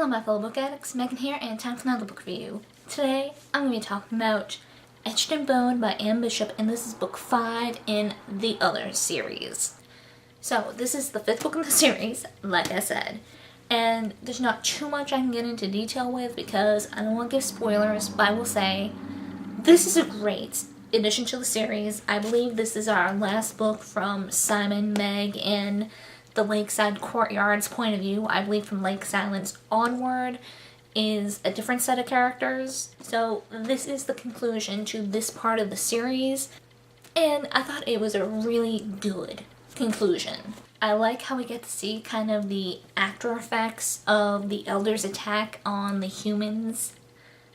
Hello my fellow book addicts, Megan here, and time for another book review. Today, I'm going to be talking about Etched in Bone by Anne Bishop, and this is book 5 in the Others series. So, this is the 5th book in the series, like I said, and there's not too much I can get into detail with because I don't want to give spoilers, but I will say, this is a great addition to the series. I believe this is our last book from Simon, Meg, and the Lakeside Courtyard's point of view. I believe from Lake Silence onward is a different set of characters. So this is the conclusion to this part of the series, and I thought it was a really good conclusion. I like how we get to see kind of the after effects of the Elders' attack on the humans.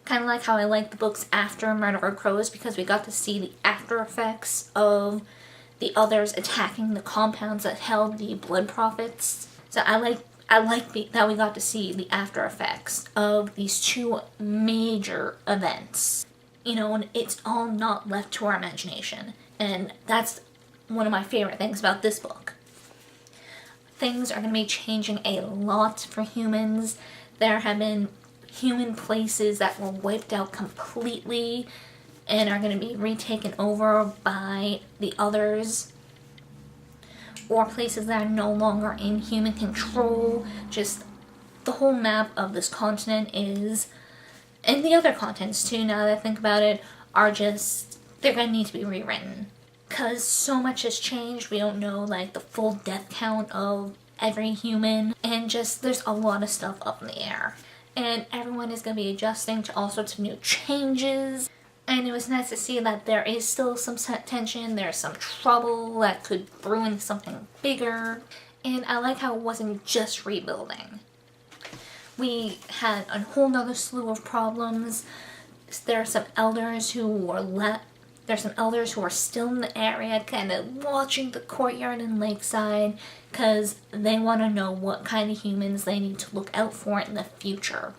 Kind of like how I like the books after Murder of Crows, because we got to see the after effects of the Others attacking the compounds that held the Blood Prophets. So I like that we got to see the after effects of these two major events. You know, and it's all not left to our imagination. And that's one of my favorite things about this book. Things are going to be changing a lot for humans. There have been human places that were wiped out completely and are going to be retaken over by the Others, or places that are no longer in human control. Just the whole map of this continent is, and the other continents too, now that I think about it, are just, they're going to need to be rewritten. Because so much has changed, we don't know like the full death count of every human, and just there's a lot of stuff up in the air. And everyone is going to be adjusting to all sorts of new changes. And it was nice to see that there is still some tension, there's some trouble that could brew into something bigger. And I like how it wasn't just rebuilding. We had a whole nother slew of problems. There are some elders who were still in the area, kind of watching the courtyard and Lakeside, because they want to know what kind of humans they need to look out for in the future.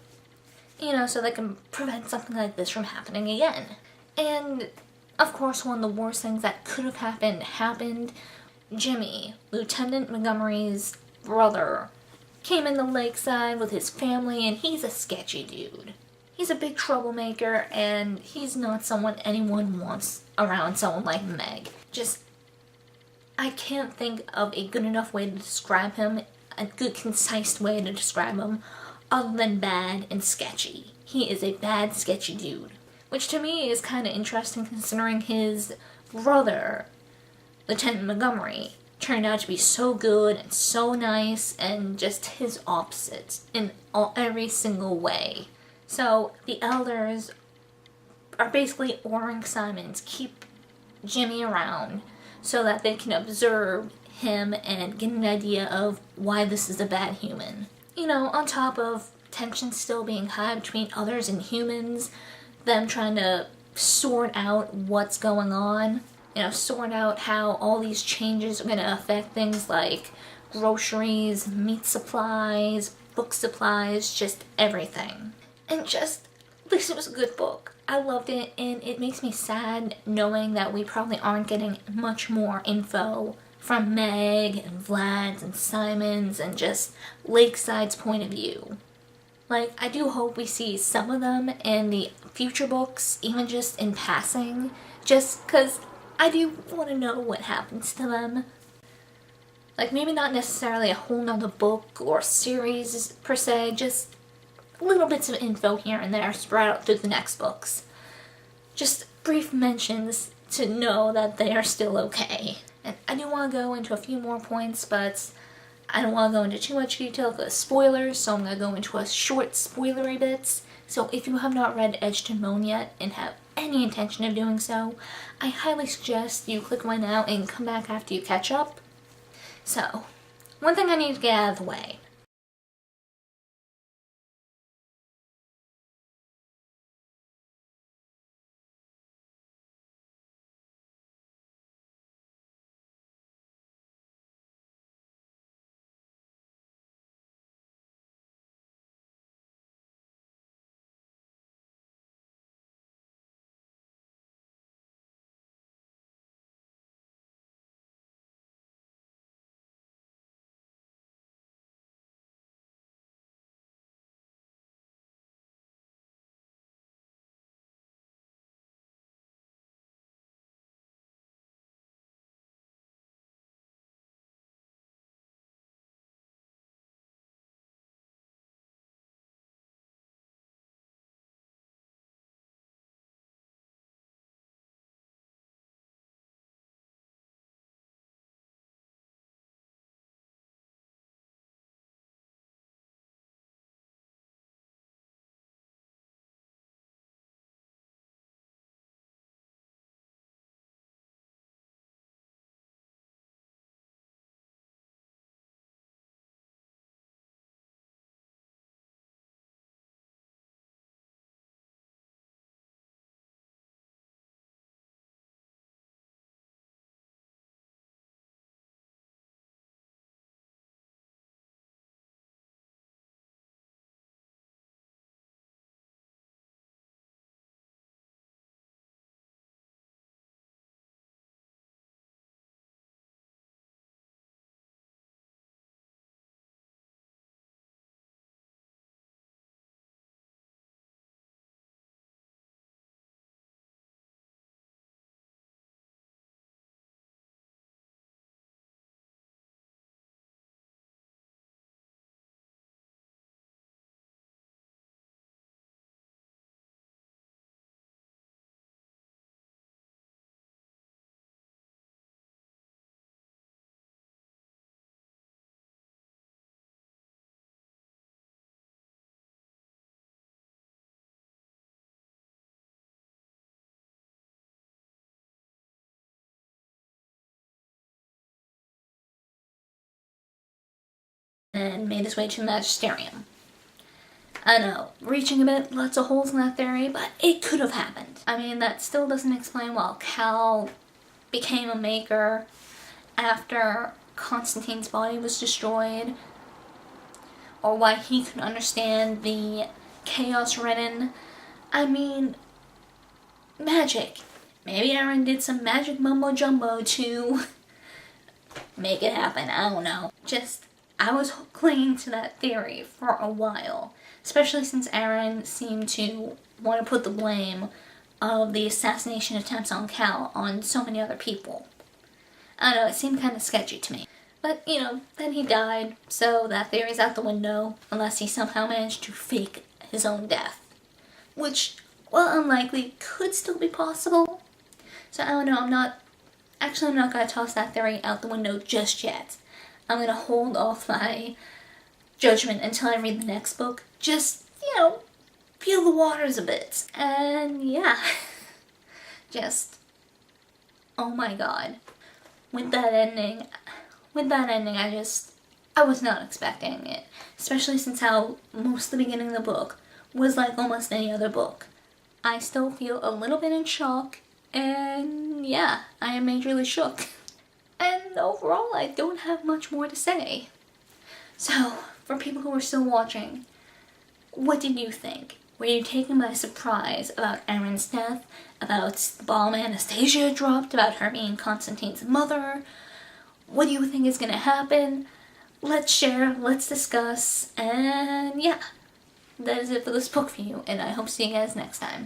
You know, so they can prevent something like this from happening again. And, of course, one of the worst things that could have happened. Jimmy, Lieutenant Montgomery's brother, came into Lakeside with his family, and he's a sketchy dude. He's a big troublemaker, and he's not someone anyone wants around someone like Meg. Just, I can't think of a good enough way to describe him, a good concise way to describe him, other than bad and sketchy. He is a bad, sketchy dude. Which to me is kind of interesting, considering his brother, Lieutenant Montgomery, turned out to be so good and so nice, and just his opposite in every single way. So the Elders are basically ordering Simon to keep Jimmy around so that they can observe him and get an idea of why this is a bad human. You know, on top of tension still being high between Others and humans, them trying to sort out what's going on, you know, sort out how all these changes are going to affect things like groceries, meat supplies, book supplies, just everything. And just, this was a good book. I loved it, and it makes me sad knowing that we probably aren't getting much more info from Meg and Vlad's and Simon's and just Lakeside's point of view. Like, I do hope we see some of them in the future books, even just in passing, just because I do want to know what happens to them. Like, maybe not necessarily a whole nother book or series per se, just little bits of info here and there spread out through the next books. Just brief mentions to know that they are still okay. And I do want to go into a few more points, but I don't want to go into too much detail because spoilers, so I'm going to go into a short spoilery bits. So if you have not read Etched in Bone yet and have any intention of doing so, I highly suggest you click away now and come back after you catch up. So, one thing I need to get out of the way. and made his way to the magisterium. I know, reaching a bit, lots of holes in that theory, but it could have happened. I mean, that still doesn't explain why Cal became a maker after Constantine's body was destroyed, or why he could understand the Chaos Renin. I mean, magic. Maybe Eren did some magic mumbo jumbo to make it happen. I don't know. I was clinging to that theory for a while, especially since Eren seemed to want to put the blame of the assassination attempts on Cal on so many other people. I don't know, it seemed kind of sketchy to me. But, then he died, so that theory's out the window, unless he somehow managed to fake his own death. Which, while unlikely, could still be possible. So I don't know, I'm not going to toss that theory out the window just yet. I'm going to hold off my judgment until I read the next book. Just, feel the waters a bit. And yeah, oh my god. With that ending, I was not expecting it. Especially since how most of the beginning of the book was like almost any other book. I still feel a little bit in shock, and yeah, I am majorly shook. And overall, I don't have much more to say. So, for people who are still watching, what did you think? Were you taken by surprise about Eren's death? About the bomb Anastasia dropped? About her being Constantine's mother? What do you think is gonna happen? Let's share, let's discuss, and yeah. That is it for this book review, and I hope to see you guys next time.